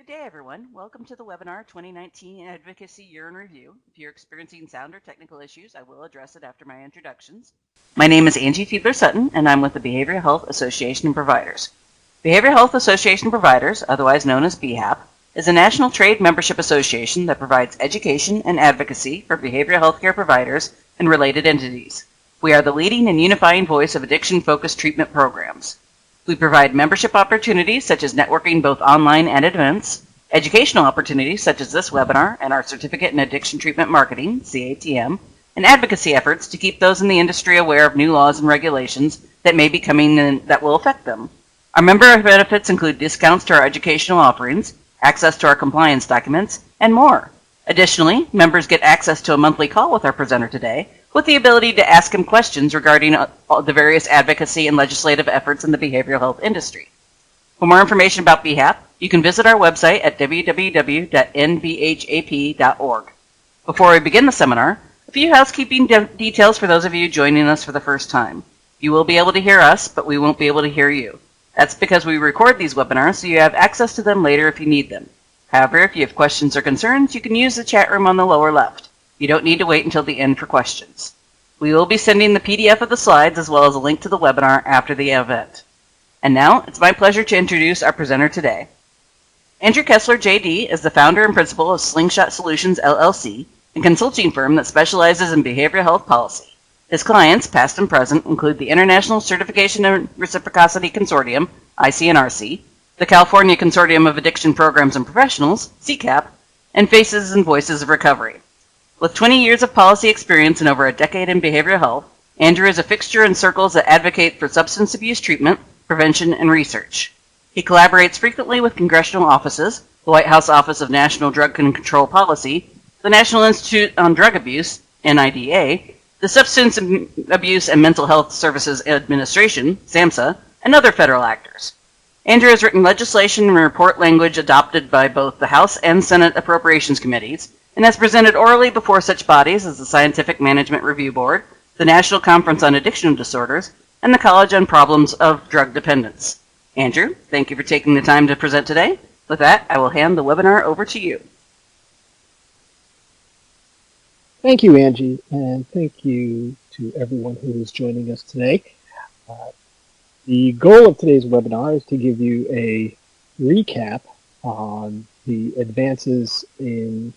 Good day, everyone. Welcome to the webinar 2019 Advocacy Year in Review. If you're experiencing sound or technical issues, I will address it after my introductions. My name is Angie Fiedler-Sutton, and I'm with the Behavioral Health Association of Providers. Behavioral Health Association of Providers, otherwise known as BHAP, is a national trade membership association that provides education and advocacy for behavioral health care providers and related entities. We are the leading and unifying voice of addiction-focused treatment programs. We provide membership opportunities such as networking both online and at events, educational opportunities such as this webinar and our Certificate in Addiction Treatment Marketing, CATM, and advocacy efforts to keep those in the industry aware of new laws and regulations that may be coming and that will affect them. Our member benefits include discounts to our educational offerings, access to our compliance documents, and more. Additionally, members get access to a monthly call with our presenter today, with the ability to ask him questions regarding the various advocacy and legislative efforts in the behavioral health industry. For more information about BHAP, you can visit our website at www.nbhap.org. Before we begin the seminar, a few housekeeping details for those of you joining us for the first time. You will be able to hear us, but we won't be able to hear you. That's because we record these webinars so you have access to them later if you need them. However, if you have questions or concerns, you can use the chat room on the lower left. You don't need to wait until the end for questions. We will be sending the PDF of the slides as well as a link to the webinar after the event. And now, it's my pleasure to introduce our presenter today. Andrew Kessler, JD, is the founder and principal of Slingshot Solutions, LLC, a consulting firm that specializes in behavioral health policy. His clients, past and present, include the International Certification and Reciprocity Consortium, ICNRC, the California Consortium of Addiction Programs and Professionals, CCAP, and Faces and Voices of Recovery. With 20 years of policy experience and over a decade in behavioral health, Andrew is a fixture in circles that advocate for substance abuse treatment, prevention, and research. He collaborates frequently with congressional offices, the White House Office of National Drug and Control Policy, the National Institute on Drug Abuse, NIDA, the Substance Abuse and Mental Health Services Administration, SAMHSA, and other federal actors. Andrew has written legislation and report language adopted by both the House and Senate Appropriations Committees, and has presented orally before such bodies as the Scientific Management Review Board, the National Conference on Addiction Disorders, and the College on Problems of Drug Dependence. Andrew, thank you for taking the time to present today. With that, I will hand the webinar over to you. Thank you, Angie, and thank you to everyone who is joining us today. The goal of today's webinar is to give you a recap on the advances in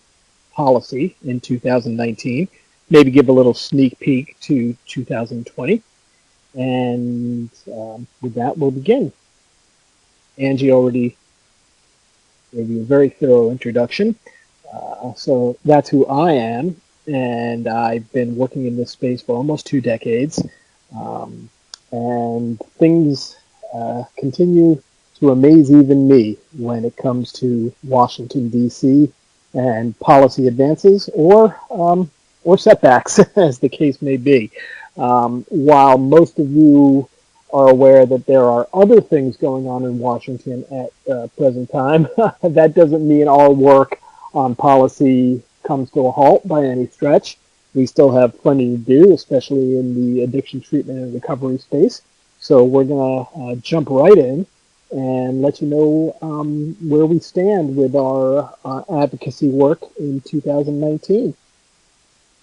policy in 2019, maybe give a little sneak peek to 2020, and with that we'll begin. Angie already gave you a very thorough introduction, so that's who I am, and I've been working in this space for almost 2 decades, and things continue to amaze even me when it comes to Washington, D.C., and policy advances or setbacks, as the case may be. While most of you are aware that there are other things going on in Washington at present time, that doesn't mean our work on policy comes to a halt by any stretch. We still have plenty to do, especially in the addiction treatment and recovery space. So we're going to jump right in and let you know where we stand with our advocacy work in 2019.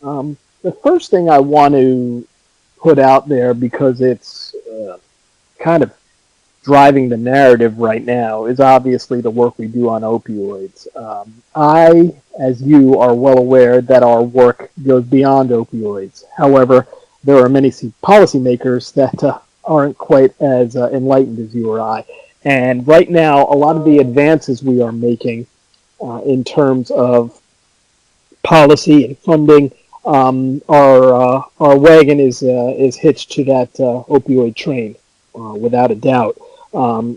The first thing I want to put out there, because it's kind of driving the narrative right now, is obviously the work we do on opioids. I, as you, are well aware that our work goes beyond opioids. However, there are many policymakers that aren't quite as enlightened as you or I. And right now, a lot of the advances we are making in terms of policy and funding, our wagon is hitched to that opioid train, without a doubt.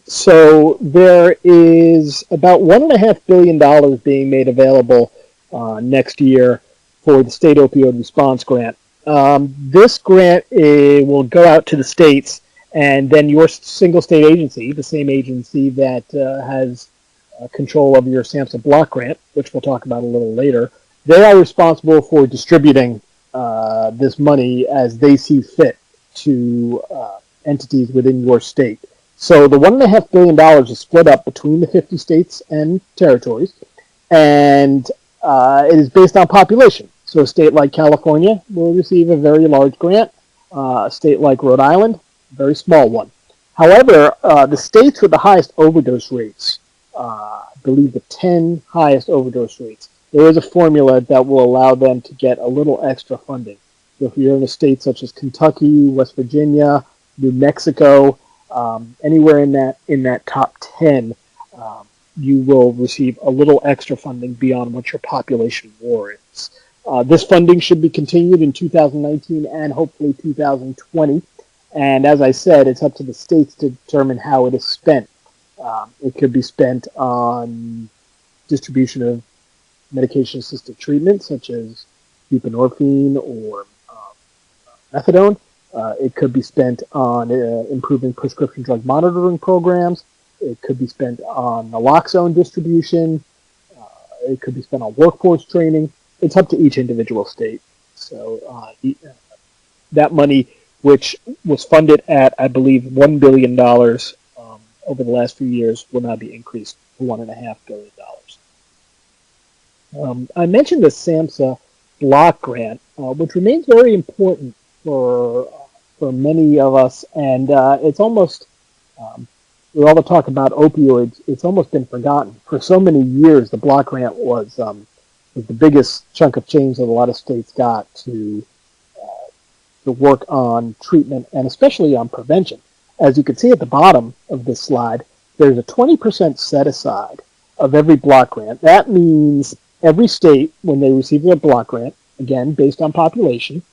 So there is about $1.5 billion being made available next year for the State Opioid Response Grant. This grant will go out to the states, and then your single state agency, the same agency that has control of your SAMHSA Block Grant, which we'll talk about a little later, they are responsible for distributing this money as they see fit to entities within your state. So the $1.5 billion is split up between the 50 states and territories, and it is based on population. So a state like California will receive a very large grant. A state like Rhode Island, a very small one. However, the states with the highest overdose rates, I believe the 10 highest overdose rates, there is a formula that will allow them to get a little extra funding. So if you're in a state such as Kentucky, West Virginia, New Mexico, anywhere in that top 10, you will receive a little extra funding beyond what your population warrants. This funding should be continued in 2019 and hopefully 2020. And as I said, it's up to the states to determine how it is spent. It could be spent on distribution of medication-assisted treatment, such as buprenorphine or methadone. It could be spent on improving prescription drug monitoring programs. It could be spent on naloxone distribution. It could be spent on workforce training. It's up to each individual state. So that money, which was funded at, I believe, $1 billion over the last few years, will now be increased to $1.5 billion. I mentioned the SAMHSA Block Grant, which remains very important for many of us, and it's almost, with all the talk about opioids, it's almost been forgotten. For so many years, the block grant was the biggest chunk of change that a lot of states got to work on treatment and especially on prevention. As you can see at the bottom of this slide, there's a 20% set aside of every block grant. That means every state, when they receive their block grant, again, based on population,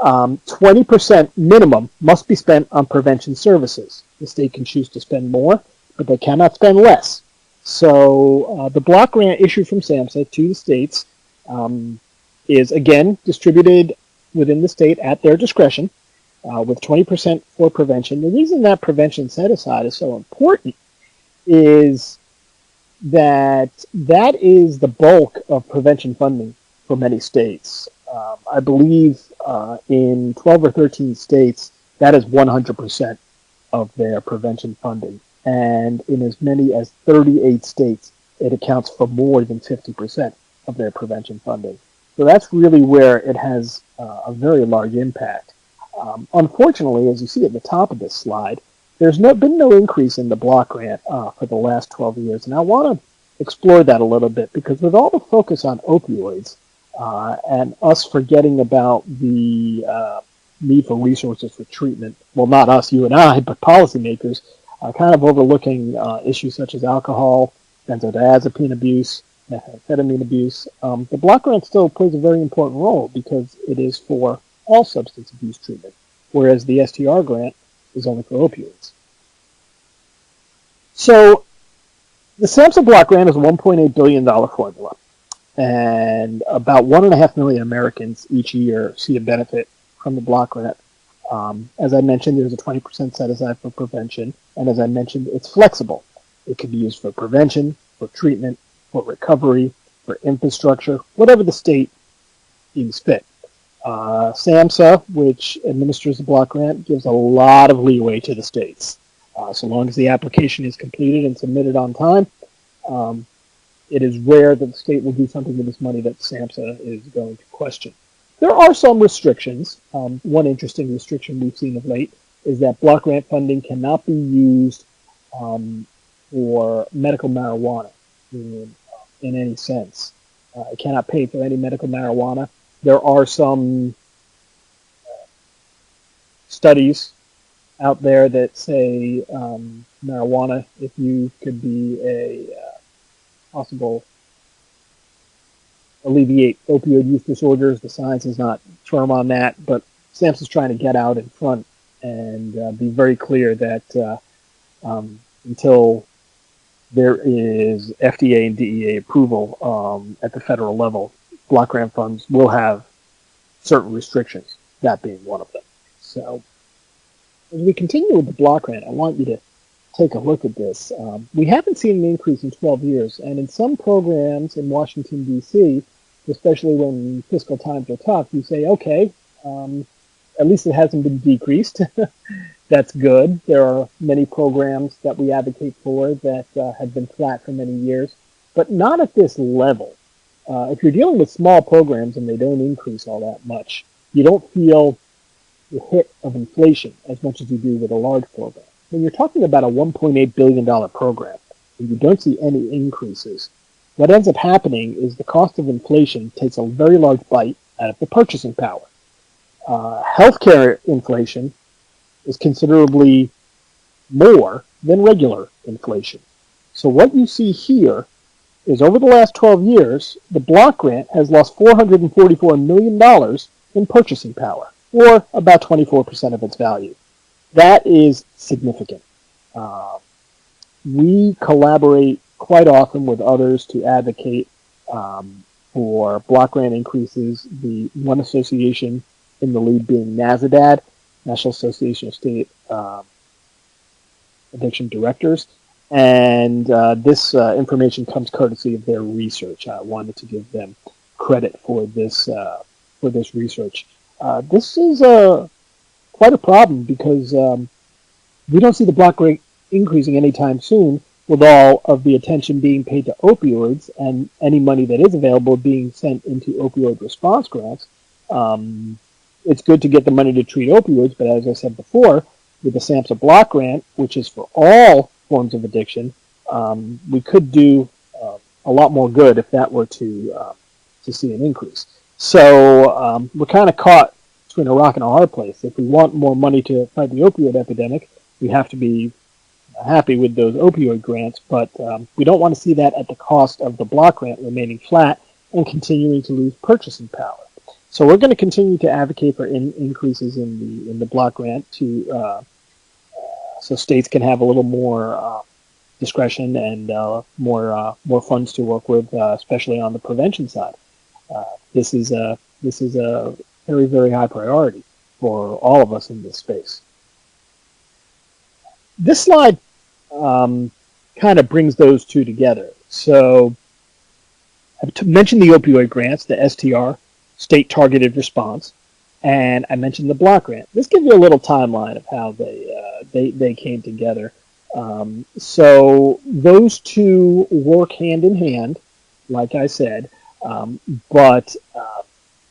20% minimum must be spent on prevention services. The state can choose to spend more, but they cannot spend less. So the block grant issued from SAMHSA to the states is, again, distributed within the state at their discretion, with 20% for prevention. The reason that prevention set aside is so important is that is the bulk of prevention funding for many states. I believe in 12 or 13 states, that is 100% of their prevention funding. And in as many as 38 states, it accounts for more than 50% of their prevention funding. So that's really where it has a very large impact. Unfortunately, as you see at the top of this slide, there's been no increase in the block grant for the last 12 years. And I want to explore that a little bit, because with all the focus on opioids and us forgetting about the need for resources for treatment, well, not us, you and I, but policymakers, kind of overlooking issues such as alcohol, benzodiazepine abuse, methamphetamine abuse, the block grant still plays a very important role because it is for all substance abuse treatment, whereas the STR grant is only for opioids. So the SAMHSA Block Grant is a $1.8 billion formula, and about 1.5 million Americans each year see a benefit from the block grant. As I mentioned, there's a 20% set aside for prevention, and as I mentioned, it's flexible. It can be used for prevention, for treatment, for recovery, for infrastructure, whatever the state deems fit. SAMHSA, which administers the block grant, gives a lot of leeway to the states. So long as the application is completed and submitted on time, it is rare that the state will do something with this money that SAMHSA is going to question. There are some restrictions. One interesting restriction we've seen of late is that block grant funding cannot be used for medical marijuana in any sense. It cannot pay for any medical marijuana. There are some studies out there that say marijuana, if you could be a possible alleviate opioid use disorders. The science is not firm on that, but SAMHSA is trying to get out in front and be very clear that until there is FDA and DEA approval at the federal level, block grant funds will have certain restrictions, that being one of them. So as we continue with the block grant, I want you to take a look at this. We haven't seen an increase in 12 years, and in some programs in Washington, D.C., especially when fiscal times are tough, you say, okay, at least it hasn't been decreased. That's good. There are many programs that we advocate for that have been flat for many years, but not at this level. If you're dealing with small programs and they don't increase all that much, you don't feel the hit of inflation as much as you do with a large program. When you're talking about a $1.8 billion program and you don't see any increases, what ends up happening is the cost of inflation takes a very large bite out of the purchasing power. Healthcare inflation is considerably more than regular inflation. So what you see here is over the last 12 years, the block grant has lost $444 million in purchasing power, or about 24% of its value. That is significant. We collaborate quite often with others to advocate for block grant increases. The one association in the lead being NASADAD, National Association of State Addiction Directors. And this information comes courtesy of their research. I wanted to give them credit for this research. This is quite a problem because we don't see the block rate increasing anytime soon, with all of the attention being paid to opioids and any money that is available being sent into opioid response grants. It's good to get the money to treat opioids, but as I said before, with the SAMHSA Block Grant, which is for all forms of addiction, we could do a lot more good if that were to see an increase. So we're kind of caught between a rock and a hard place. If we want more money to fight the opioid epidemic, we have to be happy with those opioid grants, but we don't want to see that at the cost of the block grant remaining flat and continuing to lose purchasing power. So we're going to continue to advocate for increases in the block grant to so states can have a little more discretion and more funds to work with, especially on the prevention side. This is a very, very high priority for all of us in this space. This slide kind of brings those two together. So I mentioned the opioid grants, the STR, State Targeted Response, and I mentioned the block grant. This gives you a little timeline of how they came together. So those two work hand in hand, like I said, but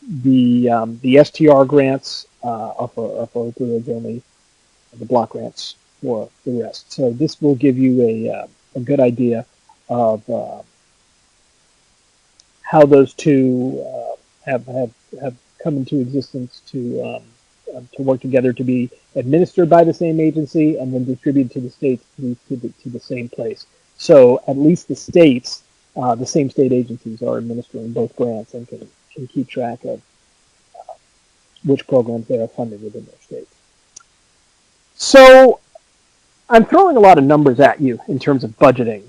the STR grants are for opioids only, the block grants for the rest. So this will give you a good idea of how those two have come into existence to work together to be administered by the same agency and then distributed to the states to the same place. So at least the states, the same state agencies are administering both grants and can keep track of which programs they are funding within their states. So I'm throwing a lot of numbers at you in terms of budgeting.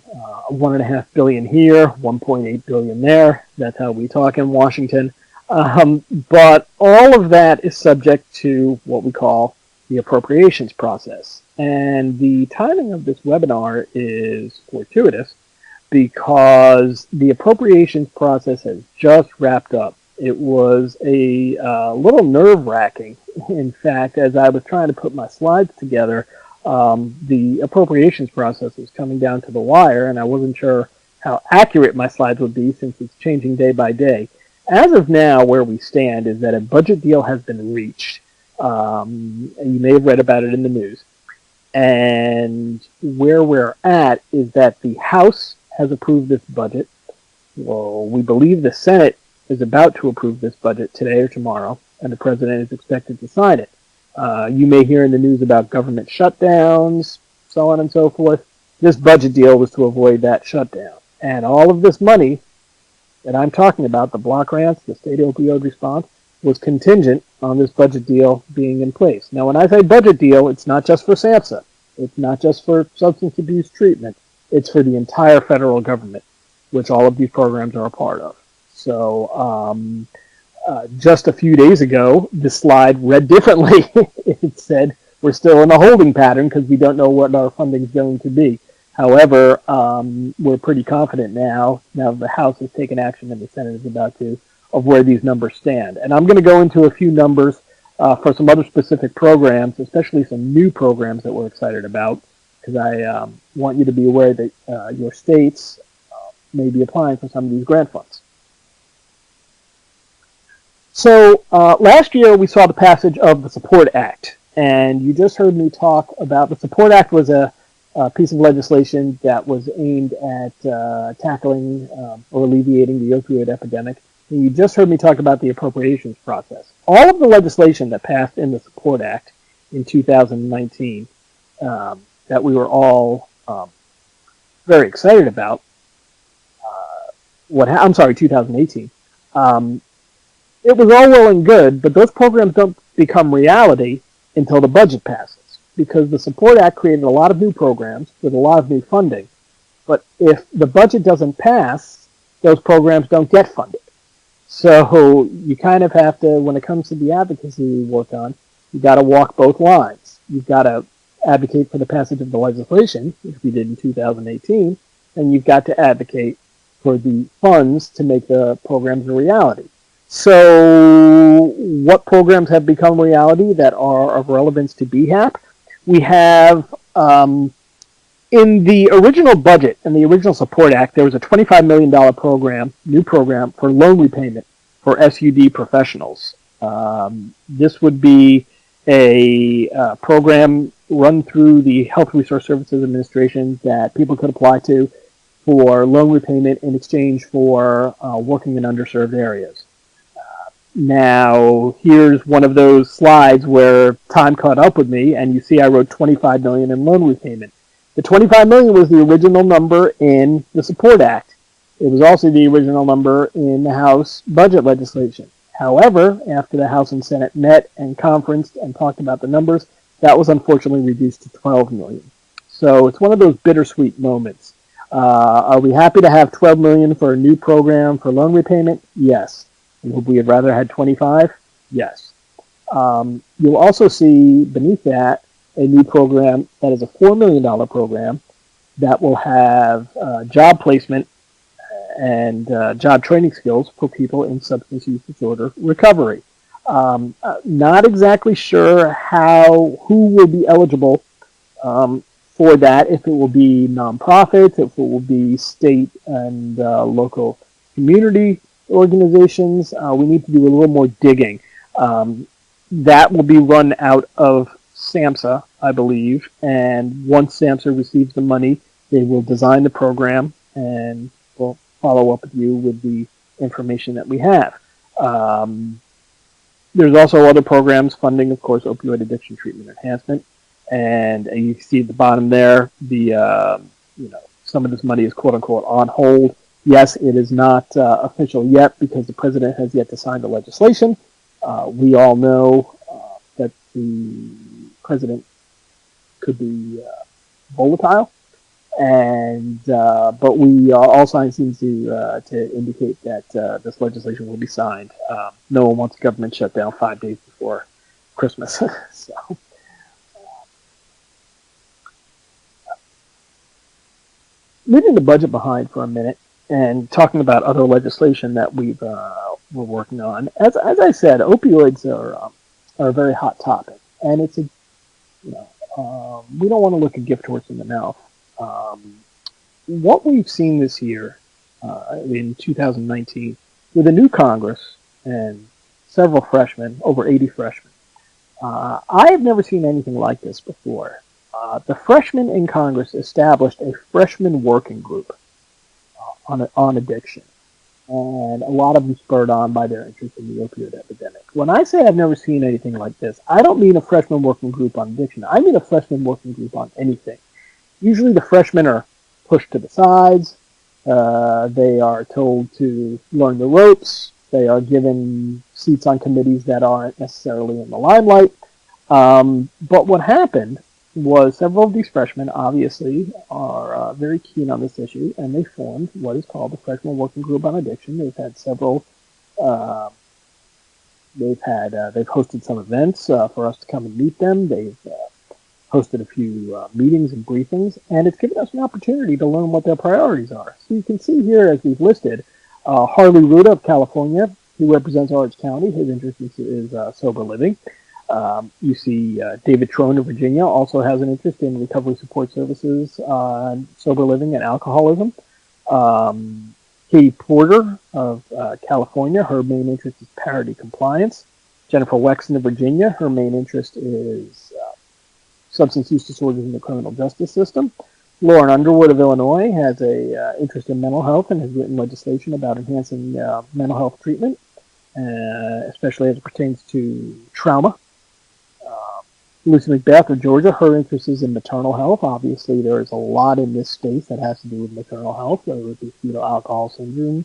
$1.5 billion here, $1.8 billion there. That's how we talk in Washington. But all of that is subject to what we call the appropriations process. And the timing of this webinar is fortuitous because the appropriations process has just wrapped up. It was a little nerve-wracking. In fact, as I was trying to put my slides together, the appropriations process was coming down to the wire, and I wasn't sure how accurate my slides would be since it's changing day by day. As of now, where we stand is that a budget deal has been reached. And you may have read about it in the news. And where we're at is that the House has approved this budget. Well, we believe the Senate is about to approve this budget today or tomorrow, and the President is expected to sign it. You may hear in the news about government shutdowns, so on and so forth. This budget deal was to avoid that shutdown. And all of this money that I'm talking about, the block grants, the state opioid response, was contingent on this budget deal being in place. Now, when I say budget deal, it's not just for SAMHSA. It's not just for substance abuse treatment. It's for the entire federal government, which all of these programs are a part of. So just a few days ago, this slide read differently. It said we're still in a holding pattern because we don't know what our funding is going to be. However, we're pretty confident now the House has taken action and the Senate is about to, of where these numbers stand. And I'm going to go into a few numbers for some other specific programs, especially some new programs that we're excited about, because I want you to be aware that your states may be applying for some of these grant funds. So last year we saw the passage of the Support Act, and you just heard me talk about the Support Act was a piece of legislation that was aimed at tackling or alleviating the opioid epidemic. And you just heard me talk about the appropriations process. All of the legislation that passed in the Support Act in 2019 that we were all very excited about, 2018. It was all well and good, but those programs don't become reality until the budget passes, because the Support Act created a lot of new programs with a lot of new funding. But if the budget doesn't pass, those programs don't get funded. So you kind of have to, when it comes to the advocacy we work on, you got to walk both lines. You've got to advocate for the passage of the legislation, which we did in 2018, and you've got to advocate for the funds to make the programs a reality. So what programs have become reality that are of relevance to BHAP? We have, in the original budget, in the original Support Act, there was a $25 million program, new program, for loan repayment for SUD professionals. This would be a program run through the Health Resource Services Administration that people could apply to for loan repayment in exchange for working in underserved areas. Now, here's one of those slides where time caught up with me, and you see I wrote $25 million in loan repayment. The $25 million was the original number in the Support Act. It was also the original number in the House budget legislation. However, after the House and Senate met and conferenced and talked about the numbers, that was unfortunately reduced to $12 million. So it's one of those bittersweet moments. Are we happy to have $12 million for a new program for loan repayment? Yes. Would we have rather had 25? Yes. You'll also see beneath that a new program that is a $4 million program that will have job placement and job training skills for people in substance use disorder recovery. Not exactly sure who will be eligible for that, if it will be nonprofits, if it will be state and local community organizations. We need to do a little more digging. That will be run out of SAMHSA, I believe, and once SAMHSA receives the money, they will design the program and we'll follow up with you with the information that we have. There's also other programs funding, of course, opioid addiction treatment enhancement, and you see at the bottom there, some of this money is quote unquote on hold. Yes, it is not official yet because the president has yet to sign the legislation. We all know that the president could be volatile, and but all signs seem to indicate that this legislation will be signed. No one wants government shutdown 5 days before Christmas. So. Leaving the budget behind for a minute and talking about other legislation that we're working on. As I said, opioids are a very hot topic, and it's we don't want to look a gift horse in the mouth. What we've seen this year in 2019 with a new Congress and several freshmen, over 80 freshmen, I have never seen anything like this before. The freshmen in Congress established a freshman working group on addiction, and a lot of them spurred on by their interest in the opioid epidemic. When I say I've never seen anything like this, I don't mean a freshman working group on addiction. I mean a freshman working group on anything. Usually the freshmen are pushed to the sides. They are told to learn the ropes. They are given seats on committees that aren't necessarily in the limelight. But what happened was several of these freshmen obviously are very keen on this issue, and they formed what is called the Freshman Working Group on Addiction. They've had several. They've hosted some events for us to come and meet them. They've hosted a few meetings and briefings, and it's given us an opportunity to learn what their priorities are. So you can see here, as we've listed, Harley Ruda of California, who represents Orange County. His interest is sober living. You see David Trone of Virginia also has an interest in recovery support services, sober living, and alcoholism. Katie Porter of California, her main interest is parity compliance. Jennifer Wexton of Virginia, her main interest is substance use disorders in the criminal justice system. Lauren Underwood of Illinois has a interest in mental health and has written legislation about enhancing mental health treatment, especially as it pertains to trauma. Lucy Macbeth of Georgia, her interest is in maternal health. Obviously, there is a lot in this space that has to do with maternal health, whether it be fetal alcohol syndrome,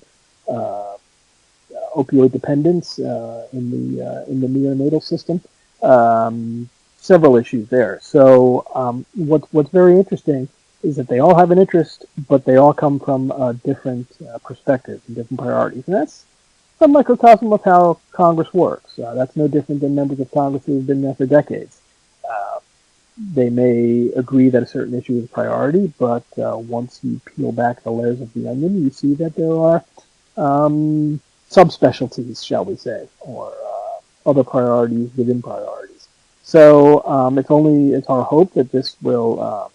opioid dependence in the neonatal system. Several issues there. So what's very interesting is that they all have an interest, but they all come from different perspectives and different priorities. And that's a microcosm of how Congress works. That's no different than members of Congress who have been there for decades. They may agree that a certain issue is a priority, but once you peel back the layers of the onion, you see that there are subspecialties, shall we say, or other priorities within priorities. So it's our hope that this will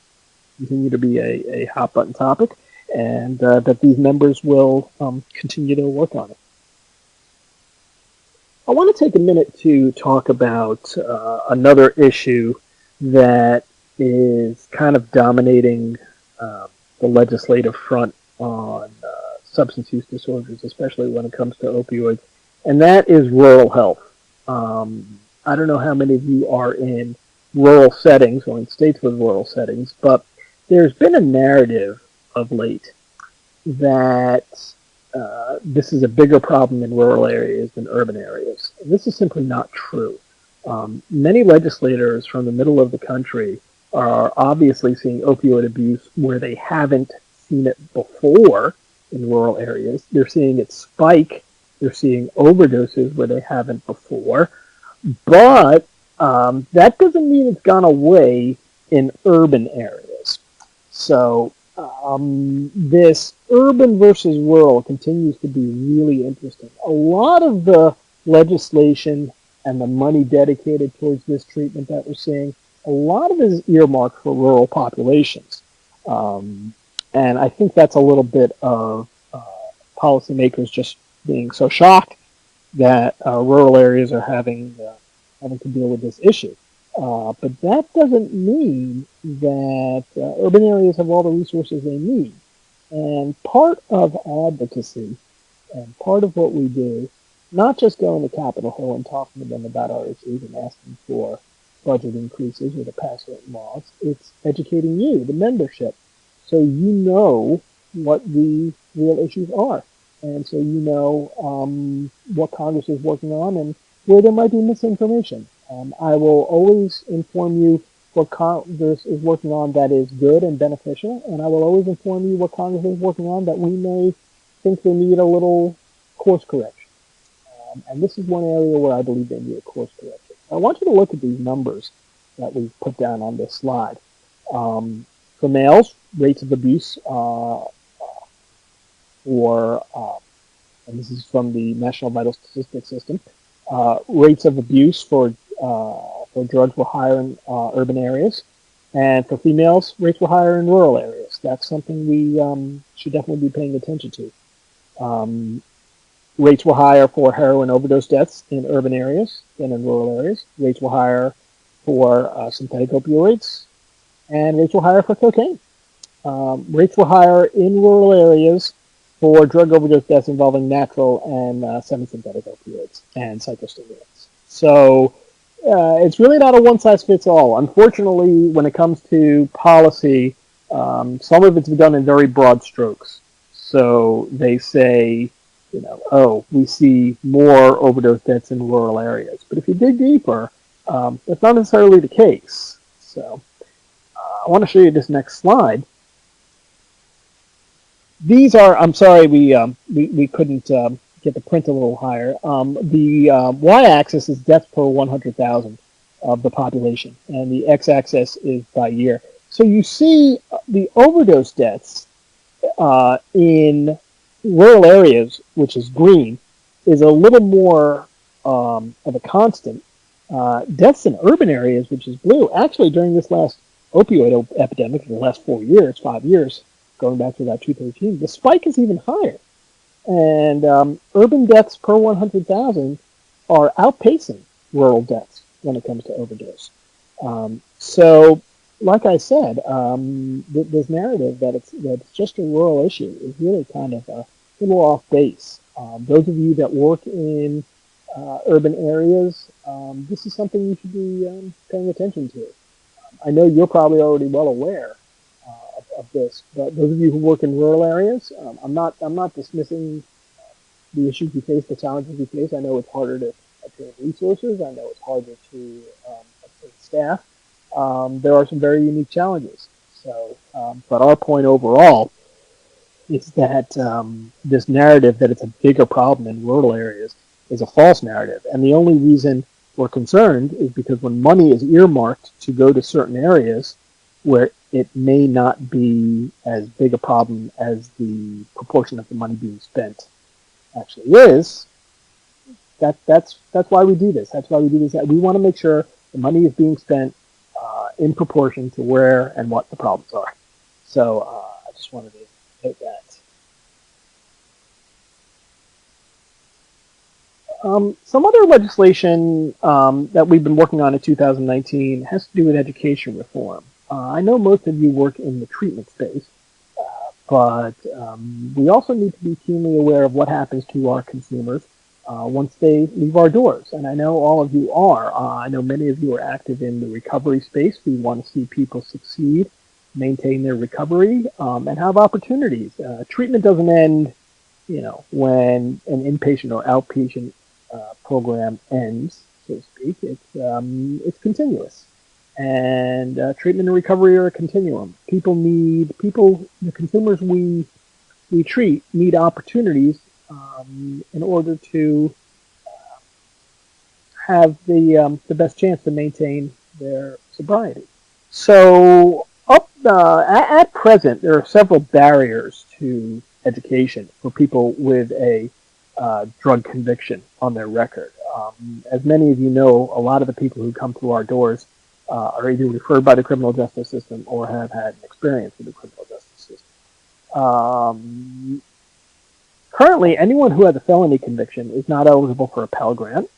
continue to be a hot button topic, and that these members will continue to work on it. I want to take a minute to talk about another issue that is kind of dominating the legislative front on substance use disorders, especially when it comes to opioids, and that is rural health. I don't know how many of you are in rural settings or in states with rural settings, but there's been a narrative of late that this is a bigger problem in rural areas than urban areas. And this is simply not true. Many legislators from the middle of the country are obviously seeing opioid abuse where they haven't seen it before in rural areas. They're seeing it spike. They're seeing overdoses where they haven't before. But that doesn't mean it's gone away in urban areas. So this urban versus rural continues to be really interesting. A lot of the legislation and the money dedicated towards this treatment that we're seeing, a lot of it is earmarked for rural populations. And I think that's a little bit of policymakers just being so shocked that rural areas are having to deal with this issue. But that doesn't mean that urban areas have all the resources they need. And part of advocacy and part of what we do, not just going to Capitol Hill and talking to them about our issues and asking for budget increases or to pass certain laws, it's educating you, the membership, so you know what the real issues are. And so you know what Congress is working on and where there might be misinformation. I will always inform you what Congress is working on that is good and beneficial, and I will always inform you what Congress is working on that we may think they need a little course correction. And this is one area where I believe they need a course correction. I want you to look at these numbers that we've put down on this slide. For males, rates of abuse and this is from the National Vital Statistics System, rates of abuse for drugs were higher in urban areas, and for females, rates were higher in rural areas. That's something we should definitely be paying attention to. Rates were higher for heroin overdose deaths in urban areas than in rural areas. Rates were higher for synthetic opioids, and rates were higher for cocaine. Rates were higher in rural areas for drug overdose deaths involving natural and semi-synthetic opioids and psychostimulants. So it's really not a one-size-fits-all. Unfortunately, when it comes to policy, some of it's done in very broad strokes. So they say, we see more overdose deaths in rural areas. But if you dig deeper, that's not necessarily the case. So I want to show you this next slide. These are, I'm sorry, we couldn't get the print a little higher. The y-axis is deaths per 100,000 of the population, and the x-axis is by year. So you see the overdose deaths in rural areas, which is green, is a little more of a constant Deaths in urban areas, which is blue, actually during this last opioid epidemic, in the last 4 years, 5 years, going back to about 2013, the spike is even higher. And urban deaths per 100,000 are outpacing rural deaths when it comes to overdose. So, like I said, this narrative that it's just a rural issue is really kind of a little off base. Those of you that work in urban areas, this is something you should be paying attention to. I know you're probably already well aware of this, but those of you who work in rural areas, I'm not dismissing the issues you face, the challenges you face. I know it's harder to obtain resources. I know it's harder to obtain staff. There are some very unique challenges. So, but our point overall is that this narrative that it's a bigger problem in rural areas is a false narrative. And the only reason we're concerned is because when money is earmarked to go to certain areas where it may not be as big a problem as the proportion of the money being spent actually is, that's why we do this. That's why we do this. We want to make sure the money is being spent in proportion to where and what the problems are. So I just wanted to note that. Some other legislation that we've been working on in 2019 has to do with education reform. I know most of you work in the treatment space, but we also need to be keenly aware of what happens to our consumers once they leave our doors. And I know all of you are. I know many of you are active in the recovery space. We want to see people succeed, maintain their recovery, and have opportunities. Treatment doesn't end, when an inpatient or outpatient program ends, so to speak. It's continuous. And treatment and recovery are a continuum. The consumers we treat need opportunities in order to have the best chance to maintain their sobriety. So at present, there are several barriers to education for people with a drug conviction on their record. As many of you know, a lot of the people who come through our doors are either referred by the criminal justice system or have had an experience with the criminal justice system. Currently, anyone who has a felony conviction is not eligible for a Pell Grant,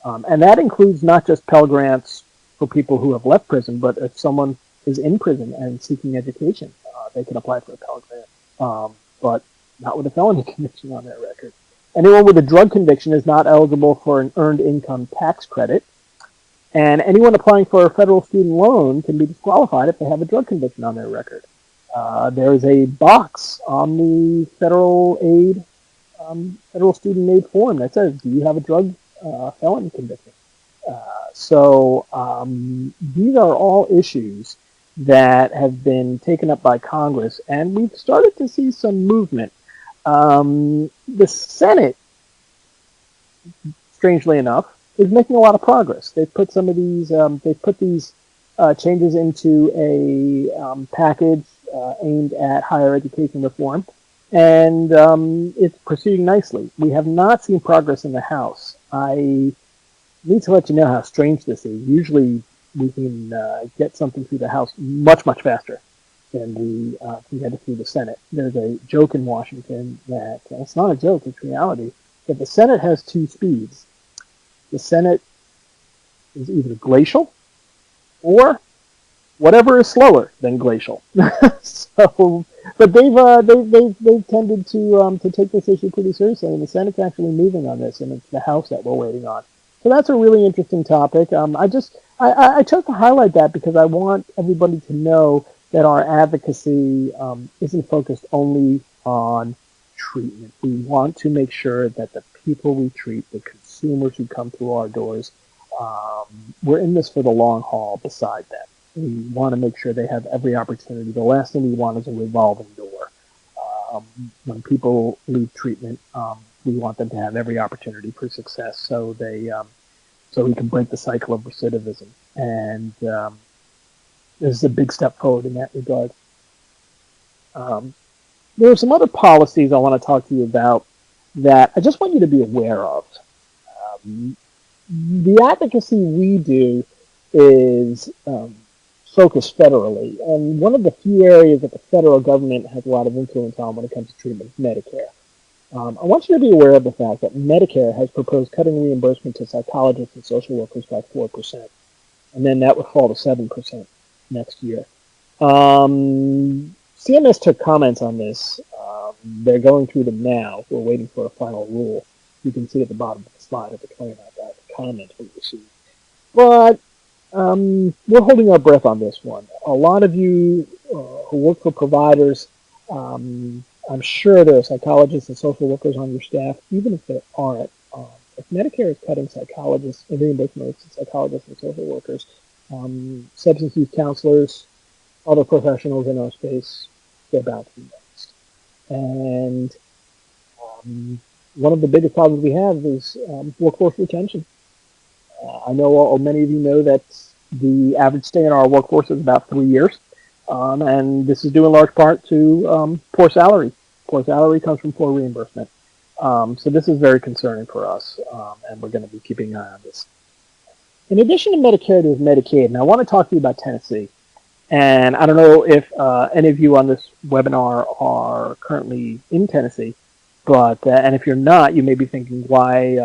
and that includes not just Pell Grants for people who have left prison, but if someone is in prison and seeking education, they can apply for a Pell Grant, but not with a felony conviction on their record. Anyone with a drug conviction is not eligible for an earned income tax credit, and anyone applying for a federal student loan can be disqualified if they have a drug conviction on their record. There is a box on the federal student aid form that says, "Do you have a drug felony conviction?" So these are all issues that have been taken up by Congress, and we've started to see some movement. The Senate, strangely enough, is making a lot of progress. They've put some of these, changes into a package aimed at higher education reform, and it's proceeding nicely. We have not seen progress in the House. I need to let you know how strange this is. Usually we can get something through the House much, much faster than we get it through the Senate. There's a joke in Washington that, it's not a joke, it's reality, that the Senate has two speeds. The Senate is either glacial or whatever is slower than glacial. So, but they've tended to take this issue pretty seriously, and the Senate's actually moving on this, and it's the House that we're waiting on. So that's a really interesting topic. I chose to highlight that because I want everybody to know that our advocacy isn't focused only on treatment. We want to make sure that the people we treat, the consumers who come through our doors, we're in this for the long haul beside that. We want to make sure they have every opportunity. The last thing we want is a revolving door. When people leave treatment, we want them to have every opportunity for success so we can break the cycle of recidivism. And this is a big step forward in that regard. There are some other policies I want to talk to you about that I just want you to be aware of. The advocacy we do is focused federally, and one of the few areas that the federal government has a lot of influence on when it comes to treatment is Medicare. I want you to be aware of the fact that Medicare has proposed cutting reimbursement to psychologists and social workers by 4%, and then that would fall to 7% next year. CMS took comments on this. They're going through them now. We're waiting for a final rule. You can see at the bottom of the slide at the claim out that the comments we received. But we're holding our breath on this one. A lot of you who work for providers, I'm sure there are psychologists and social workers on your staff, even if there aren't. If Medicare is cutting psychologists and reimbursement to psychologists and social workers, substance use counselors, other professionals in our space, they're bound to be next. And one of the biggest problems we have is workforce retention. I know many of you know that the average stay in our workforce is about 3 years, and this is due in large part to poor salary. Poor salary comes from poor reimbursement. So this is very concerning for us, and we're going to be keeping an eye on this. In addition to Medicare, there's Medicaid, and I want to talk to you about Tennessee. And I don't know if any of you on this webinar are currently in Tennessee, but and if you're not, you may be thinking, why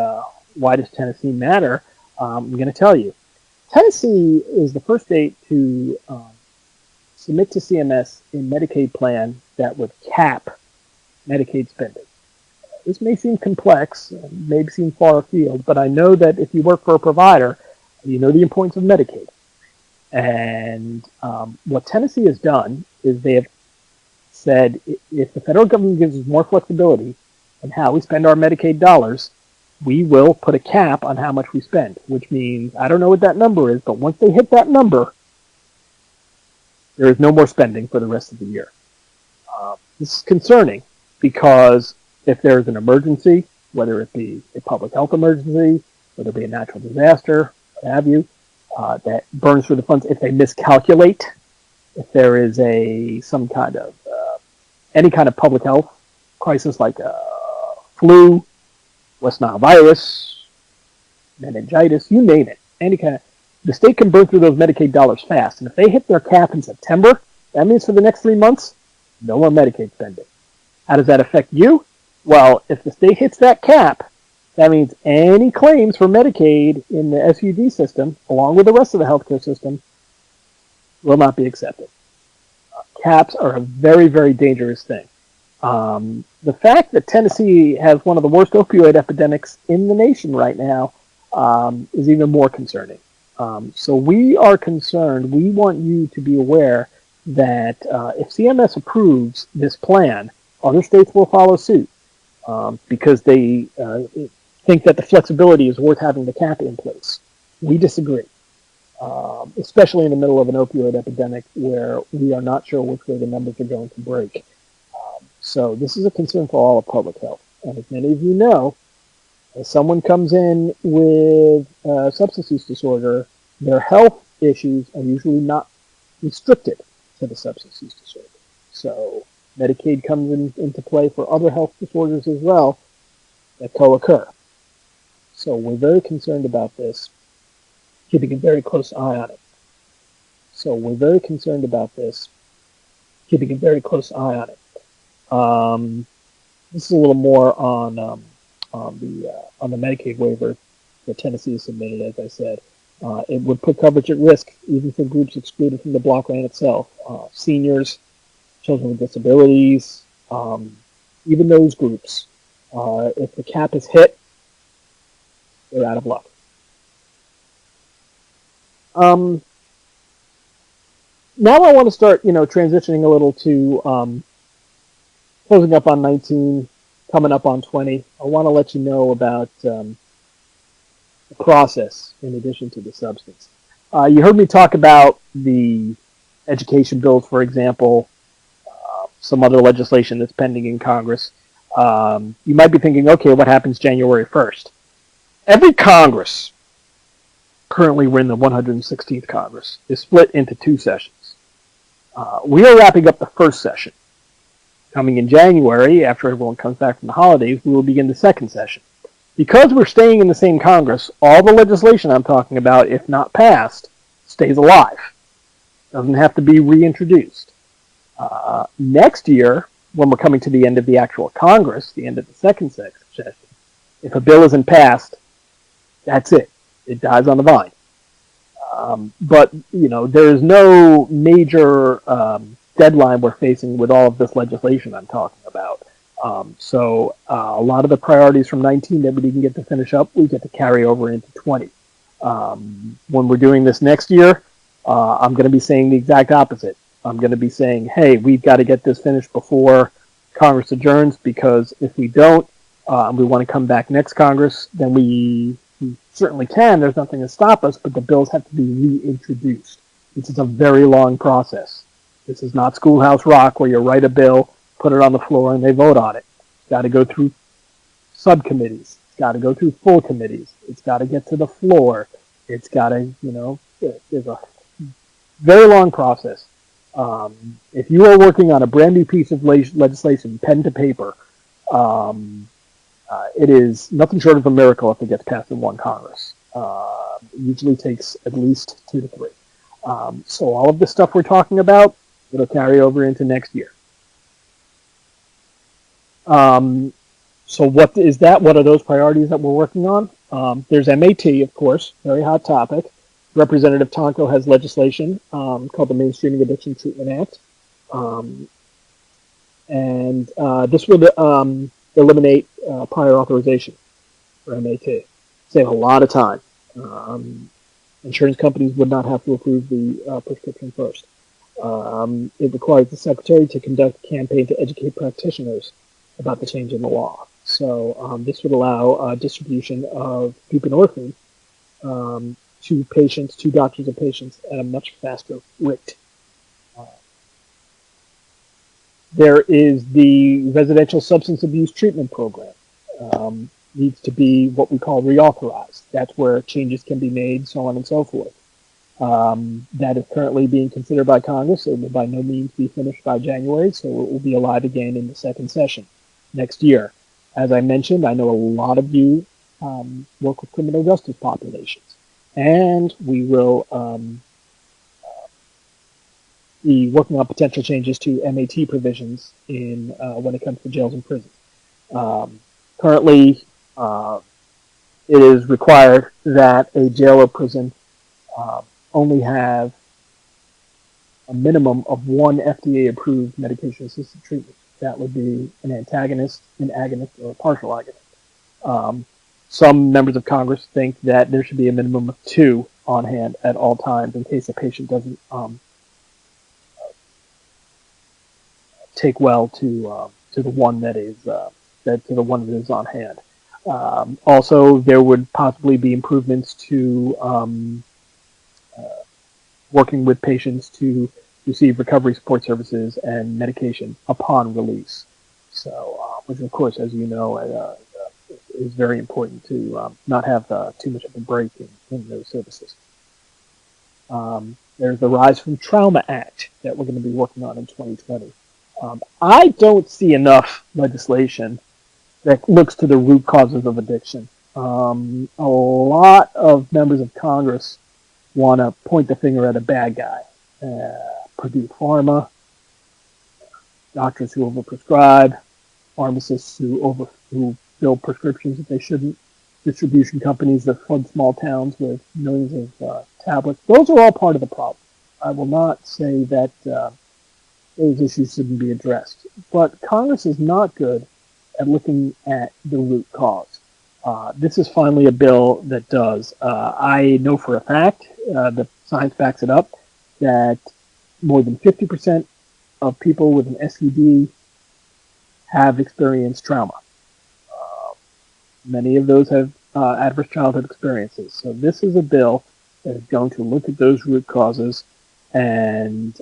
does Tennessee matter? I'm going to tell you. Tennessee is the first state to submit to CMS a Medicaid plan that would cap Medicaid spending. This may seem complex, may seem far afield, but I know that if you work for a provider, you know the importance of Medicaid. And what Tennessee has done is they have said, if the federal government gives us more flexibility in how we spend our Medicaid dollars, we will put a cap on how much we spend, which means, I don't know what that number is, but once they hit that number, there is no more spending for the rest of the year. This is concerning because if there is an emergency, whether it be a public health emergency, whether it be a natural disaster, what have you, that burns through the funds, if they miscalculate, if there is some kind of any kind of public health crisis like flu, West Nile virus, meningitis, you name it, any kind of, the state can burn through those Medicaid dollars fast. And if they hit their cap in September, that means for the next 3 months, no more Medicaid spending. How does that affect you? Well, if the state hits that cap, that means any claims for Medicaid in the SUD system, along with the rest of the healthcare system, will not be accepted. Caps are a very, very dangerous thing. The fact that Tennessee has one of the worst opioid epidemics in the nation right now is even more concerning. So we are concerned. We want you to be aware that if CMS approves this plan, other states will follow suit because they think that the flexibility is worth having the cap in place. We disagree, especially in the middle of an opioid epidemic where we are not sure which way the numbers are going to break. So this is a concern for all of public health. And as many of you know, if someone comes in with a substance use disorder, their health issues are usually not restricted to the substance use disorder. So Medicaid comes into play for other health disorders as well that co-occur. So we're very concerned about this, keeping a very close eye on it. This is a little more on the Medicaid waiver that Tennessee has submitted, as I said. It would put coverage at risk, even for groups excluded from the block grant itself. Seniors, children with disabilities, even those groups. If the cap is hit, they're out of luck. Now I want to start, transitioning a little to closing up on 19, coming up on 20. I want to let you know about the process in addition to the substance. You heard me talk about the education bills, for example, some other legislation that's pending in Congress. You might be thinking, okay, what happens January 1st? Every Congress, currently we're in the 116th Congress, is split into 2 sessions. We are wrapping up the first session. Coming in January, after everyone comes back from the holidays, we will begin the second session. Because we're staying in the same Congress, all the legislation I'm talking about, if not passed, stays alive. Doesn't have to be reintroduced. Next year, when we're coming to the end of the actual Congress, the end of the second session, if a bill isn't passed, that's it. It dies on the vine. But, there is no major deadline we're facing with all of this legislation I'm talking about. So a lot of the priorities from 19 that we didn't get to finish up, we get to carry over into 20. When we're doing this next year, I'm going to be saying the exact opposite. I'm going to be saying, hey, we've got to get this finished before Congress adjourns, because if we don't, we want to come back next Congress, then we certainly can. There's nothing to stop us, but the bills have to be reintroduced. This is a very long process. This is not Schoolhouse Rock, where you write a bill, put it on the floor, and they vote on it. It's got to go through subcommittees. It's got to go through full committees. It's got to get to the floor. It's got to, there's a very long process. If you are working on a brand new piece of legislation, pen to paper, it is nothing short of a miracle if it gets passed in one Congress. It usually takes at least 2 to 3. So all of the stuff we're talking about, it'll carry over into next year. So what is that? What are those priorities that we're working on? There's MAT, of course, very hot topic. Representative Tonko has legislation called the Mainstreaming Addiction Treatment Act. This would eliminate prior authorization for MAT. Save a lot of time. Insurance companies would not have to approve the prescription first. It requires the secretary to conduct a campaign to educate practitioners about the change in the law. So this would allow distribution of buprenorphine to patients, to doctors and patients, at a much faster rate. There is the residential substance abuse treatment program. Needs to be what we call reauthorized. That's where changes can be made, so on and so forth. That is currently being considered by Congress. It will by no means be finished by January, so it will be alive again in the second session next year. As I mentioned, I know a lot of you work with criminal justice populations, and we will be working on potential changes to MAT provisions in when it comes to jails and prisons. Currently, it is required that a jail or prison only have a minimum of 1 FDA-approved medication-assisted treatment. That would be an antagonist, an agonist, or a partial agonist. Some members of Congress think that there should be a minimum of 2 on hand at all times in case a patient doesn't take well to the one that is on hand. Also, there would possibly be improvements to working with patients to receive recovery support services and medication upon release. So, which of course, as you know, is very important to not have too much of a break in those services. There's the Rise from Trauma Act that we're going to be working on in 2020. I don't see enough legislation that looks to the root causes of addiction. A lot of members of Congress want to point the finger at a bad guy. Purdue Pharma, doctors who overprescribe, pharmacists who fill prescriptions that they shouldn't, distribution companies that flood small towns with millions of tablets. Those are all part of the problem. I will not say that those issues shouldn't be addressed. But Congress is not good at looking at the root cause. This is finally a bill that does. I know for a fact, the science backs it up, that more than 50% of people with an STD have experienced trauma. Many of those have adverse childhood experiences. So this is a bill that is going to look at those root causes, and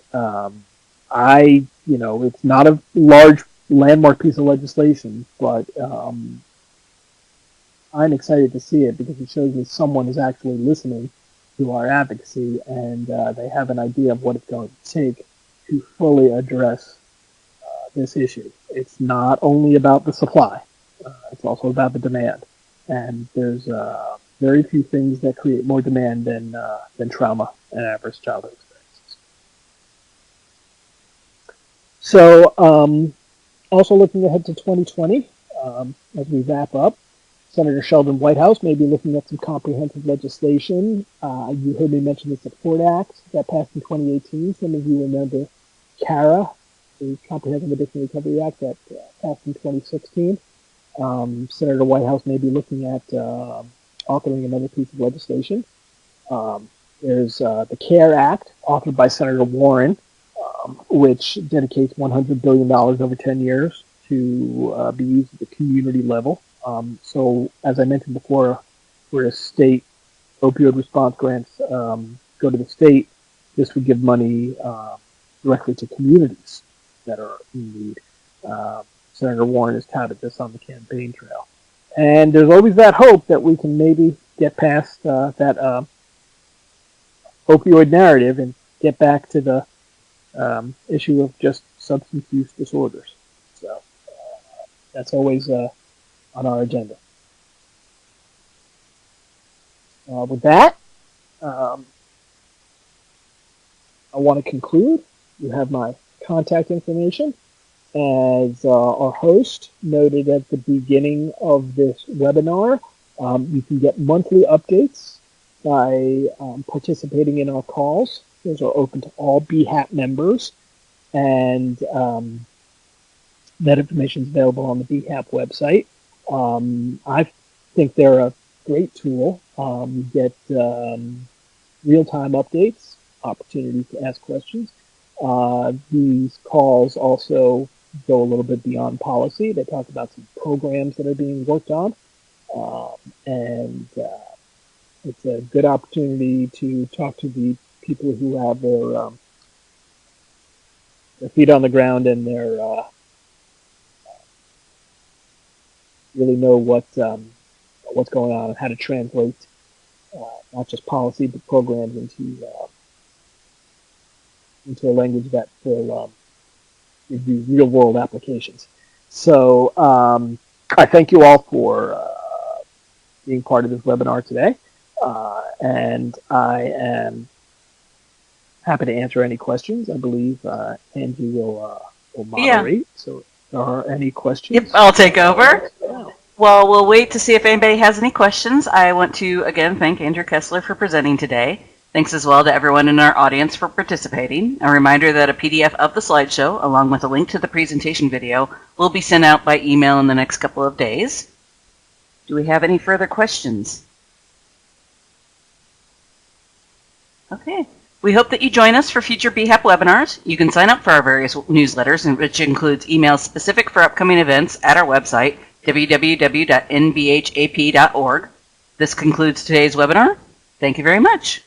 it's not a large landmark piece of legislation, but I'm excited to see it because it shows that someone is actually listening to our advocacy, and they have an idea of what it's going to take to fully address this issue. It's not only about the supply, it's also about the demand. And there's very few things that create more demand than trauma and adverse childhood experiences. So, also looking ahead to 2020, as we wrap up, Senator Sheldon Whitehouse may be looking at some comprehensive legislation. You heard me mention the Support Act that passed in 2018. Some of you remember CARA, the Comprehensive Addiction Recovery Act that passed in 2016. Senator Whitehouse may be looking at authoring another piece of legislation. There's the CARE Act, authored by Senator Warren, which dedicates $100 billion over 10 years to be used at the community level. So, as I mentioned before, where state opioid response grants go to the state, this would give money directly to communities that are in need. Senator Warren has touted this on the campaign trail. And there's always that hope that we can maybe get past that opioid narrative and get back to the issue of just substance use disorders. So that's always on our agenda. With that, I want to conclude. You have my contact information. As our host noted at the beginning of this webinar, you can get monthly updates by participating in our calls. Those are open to all BHAP members, and that information is available on the BHAP website. I think they're a great tool. You get real-time updates, opportunities to ask questions. These calls also go a little bit beyond policy. They talk about some programs that are being worked on, and it's a good opportunity to talk to the people who have their feet on the ground and their really know what's going on and how to translate not just policy but programs into a language that will give you real world applications. So I thank you all for being part of this webinar today, and I am happy to answer any questions. I believe Angie will moderate. Yeah. So if there are any questions? Yep, I'll take over. Well, we'll wait to see if anybody has any questions. I want to again thank Andrew Kessler for presenting today. Thanks as well to everyone in our audience for participating. A reminder that a PDF of the slideshow, along with a link to the presentation video, will be sent out by email in the next couple of days. Do we have any further questions? Okay. We hope that you join us for future BHAP webinars. You can sign up for our various newsletters, which includes emails specific for upcoming events at our website, www.nbhap.org. This concludes today's webinar. Thank you very much.